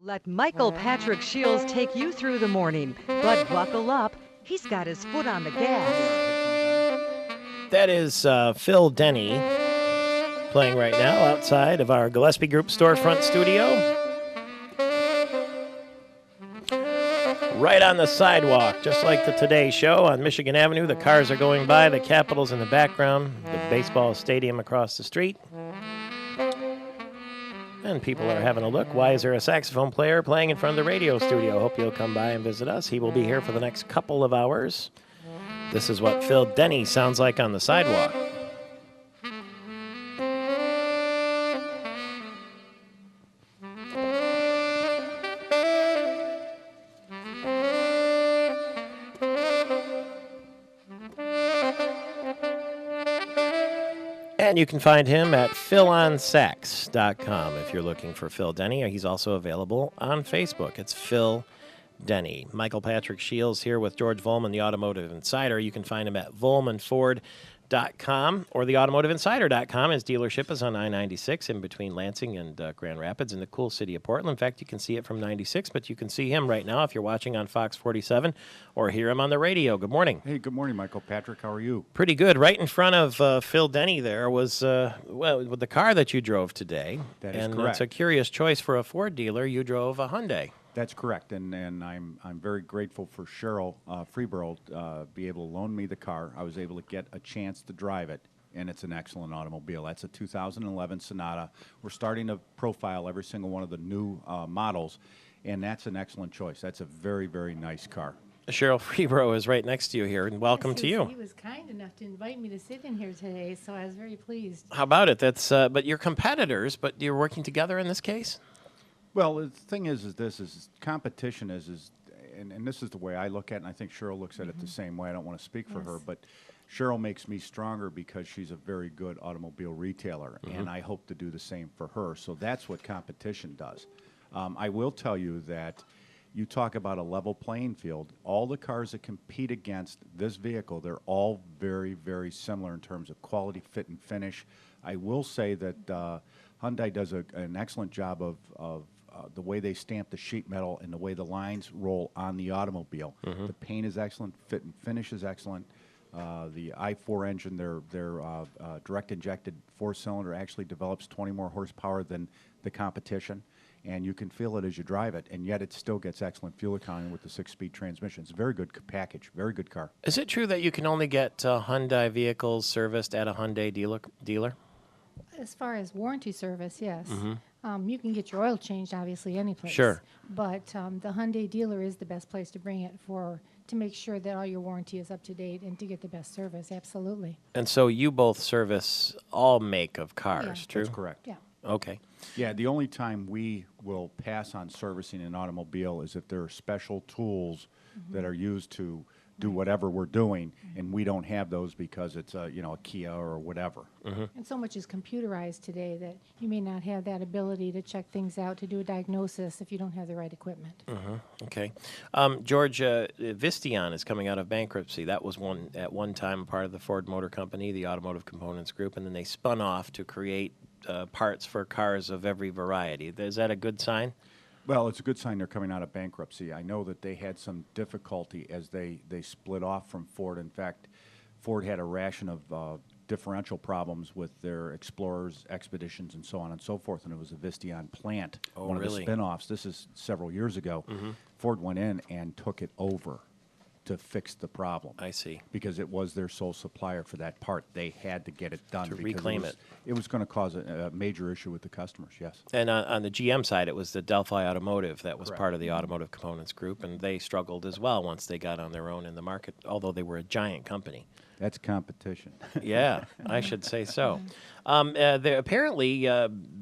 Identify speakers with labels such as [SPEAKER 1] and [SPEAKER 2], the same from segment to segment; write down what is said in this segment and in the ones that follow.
[SPEAKER 1] Let Michael Patrick Shields take you through the morning, but buckle up. He's got his foot on the gas.
[SPEAKER 2] That is Phil Denny playing right now outside of our Gillespie Group storefront studio. Right on the sidewalk, just like the Today Show on Michigan Avenue. The cars are going by, the Capitals in the background, the baseball stadium across the street. And people are having a look. Why is there a saxophone player playing in front of the radio studio? Hope you'll come by and visit us. He will be here for the next couple of hours. This is what Phil Denny sounds like on the sidewalk. And you can find him at philonsax.com if you're looking for Phil Denny. He's also available on Facebook. It's Phil Denny. Michael Patrick Shields here with George Vollman, the Automotive Insider. You can find him at VollmanFord.com or theautomotiveinsider.com. His dealership is on I-96 in between Lansing and Grand Rapids in the cool city of Portland. In fact, you can see it from 96, but you can see him right now if you're watching on Fox 47 or hear him on the radio. Good morning.
[SPEAKER 3] Hey, good morning, Michael Patrick. How are you?
[SPEAKER 2] Pretty good. Right in front of Phil Denny there was, with the car that you drove today.
[SPEAKER 3] That is
[SPEAKER 2] and
[SPEAKER 3] correct.
[SPEAKER 2] It's a curious choice for a Ford dealer. You drove a Hyundai.
[SPEAKER 3] That's correct, and I'm very grateful for Sherrill, Freeborough, be able to loan me the car. I was able to get a chance to drive it, and it's an excellent automobile. That's a 2011 Sonata. We're starting to profile every single one of the new models, and that's an excellent choice. That's a very, very nice car.
[SPEAKER 2] Sherrill Freeborough is right next to you here, and welcome
[SPEAKER 4] Yes,
[SPEAKER 2] to you.
[SPEAKER 4] He was kind enough to invite me to sit in here today, so I was very pleased.
[SPEAKER 2] How about it? That's but you're competitors, but you're working together in this case?
[SPEAKER 3] Well, the thing is competition and this is the way I look at it, and I think Sherrill looks at it the same way. I don't want to speak for her, but Sherrill makes me stronger because she's a very good automobile retailer, and I hope to do the same for her. So that's what competition does. I will tell you that you talk about a level playing field. All the cars that compete against this vehicle, they're all very, very similar in terms of quality, fit, and finish. I will say that Hyundai does an excellent job of the way they stamp the sheet metal and the way the lines roll on the automobile. The paint is excellent, fit and finish is excellent. The i4 engine, their direct injected four-cylinder actually develops 20 more horsepower than the competition, and you can feel it as you drive it, and yet it still gets excellent fuel economy with the 6-speed transmission. It's a very good package, very good car.
[SPEAKER 2] Is it true that you can only get Hyundai vehicles serviced at a Hyundai dealer?
[SPEAKER 4] As far as warranty service, yes. You can get your oil changed, obviously, any place.
[SPEAKER 2] Sure.
[SPEAKER 4] But the Hyundai dealer is the best place to bring it to make sure that all your warranty is up to date and to get the best service, absolutely.
[SPEAKER 2] And so you both service all make of cars,
[SPEAKER 4] Yeah.
[SPEAKER 2] true?
[SPEAKER 3] That's correct.
[SPEAKER 4] Yeah.
[SPEAKER 2] Okay.
[SPEAKER 3] Yeah, the only time we will pass on servicing an automobile is if there are special tools that are used to do whatever we're doing, and we don't have those because it's a Kia or whatever.
[SPEAKER 4] And so much is computerized today that you may not have that ability to check things out, to do a diagnosis if you don't have the right equipment.
[SPEAKER 2] Okay. George, Visteon is coming out of bankruptcy. That was at one time part of the Ford Motor Company, the Automotive Components Group, and then they spun off to create parts for cars of every variety. Is that a good sign?
[SPEAKER 3] Well, it's a good sign they're coming out of bankruptcy. I know that they had some difficulty as they split off from Ford. In fact, Ford had a ration of differential problems with their Explorers, Expeditions, and so on and so forth, and it was a Visteon plant, one of the spin-offs. This is several years ago. Ford went in and took it over to fix the problem.
[SPEAKER 2] I see.
[SPEAKER 3] Because it was their sole supplier for that part. They had to get it done.
[SPEAKER 2] To
[SPEAKER 3] because
[SPEAKER 2] reclaim it.
[SPEAKER 3] It was going to cause a major issue with the customers, yes.
[SPEAKER 2] And on the GM side, it was the Delphi Automotive that was
[SPEAKER 3] Correct.
[SPEAKER 2] part of the Automotive Components Group, and they struggled as well once they got on their own in the market, although they were a giant company.
[SPEAKER 3] That's competition.
[SPEAKER 2] Yeah, I should say so. Apparently,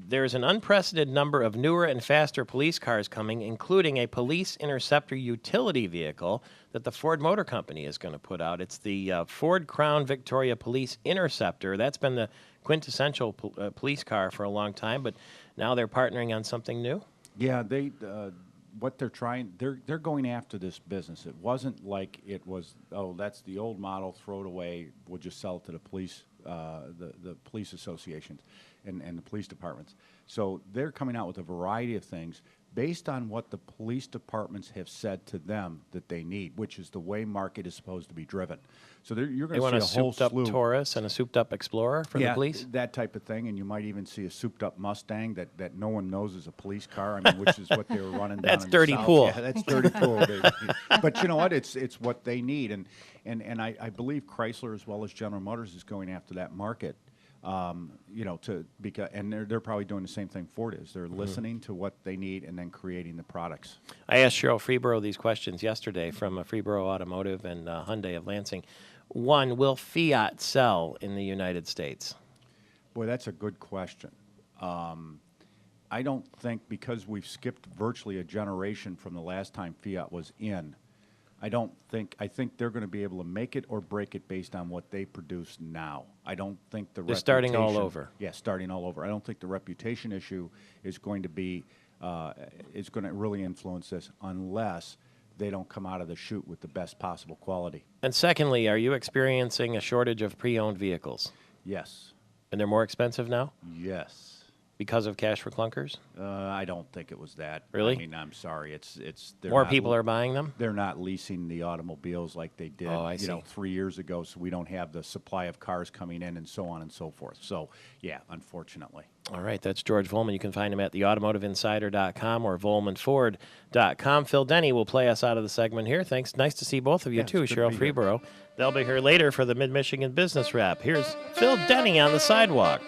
[SPEAKER 2] there's an unprecedented number of newer and faster police cars coming, including a police interceptor utility vehicle that the Ford Motor Company is going to put out. It's the Ford Crown Victoria Police Interceptor. That's been the quintessential police car for a long time, but now they're partnering on something new?
[SPEAKER 3] Yeah, what they're trying, they're going after this business. It wasn't like it was, oh, that's the old model, throw it away, we'll just sell it to the police, the police associations and the police departments. So they're coming out with a variety of things. based on what the police departments have said to them that they need, which is the way market is supposed to be driven. So you're
[SPEAKER 2] They
[SPEAKER 3] going to
[SPEAKER 2] want
[SPEAKER 3] see
[SPEAKER 2] a
[SPEAKER 3] a whole
[SPEAKER 2] souped-up
[SPEAKER 3] slew.
[SPEAKER 2] Taurus and a souped-up Explorer for the police?
[SPEAKER 3] That type of thing, and you might even see a souped-up Mustang that no one knows is a police car. I mean, which is what they were running down.
[SPEAKER 2] That's
[SPEAKER 3] in
[SPEAKER 2] dirty
[SPEAKER 3] the South.
[SPEAKER 2] pool.
[SPEAKER 3] Yeah, that's dirty pool. But you know what? It's what they need, and I believe Chrysler as well as General Motors is going after that market. You know, and they're probably doing the same thing Ford is. They're listening to what they need and then creating the products.
[SPEAKER 2] I asked Sherrill Freeborough these questions yesterday from Freeborough Automotive and Hyundai of Lansing. One, will Fiat sell in the United States?
[SPEAKER 3] Boy, that's a good question. I don't think, because we've skipped virtually a generation from the last time Fiat was in, I think they're going to be able to make it or break it based on what they produce now. I don't think the
[SPEAKER 2] They're starting all
[SPEAKER 3] reputation-
[SPEAKER 2] over.
[SPEAKER 3] Yeah, starting all over. I don't think the reputation issue is going to be is going to really influence this unless they don't come out of the chute with the best possible quality.
[SPEAKER 2] And secondly, are you experiencing a shortage of pre-owned vehicles?
[SPEAKER 3] Yes.
[SPEAKER 2] And they're more expensive now
[SPEAKER 3] Yes.
[SPEAKER 2] because of cash for clunkers?
[SPEAKER 3] I don't think it was that.
[SPEAKER 2] Really?
[SPEAKER 3] I mean, I'm sorry. They're
[SPEAKER 2] More
[SPEAKER 3] not
[SPEAKER 2] people are buying them?
[SPEAKER 3] They're not leasing the automobiles like they did,
[SPEAKER 2] Oh, I see.
[SPEAKER 3] 3 years ago. So we don't have the supply of cars coming in and so on and so forth. So yeah, unfortunately.
[SPEAKER 2] All right, that's George Vollman. You can find him at theautomotiveinsider.com or VollmanFord.com. Phil Denny will play us out of the segment here. Thanks. Nice to see both of you,
[SPEAKER 3] Yeah, it's
[SPEAKER 2] too,
[SPEAKER 3] good to
[SPEAKER 2] Sherrill
[SPEAKER 3] be here.
[SPEAKER 2] Freeborough. They'll be here later for the Mid-Michigan Business Wrap. Here's Phil Denny on the sidewalk.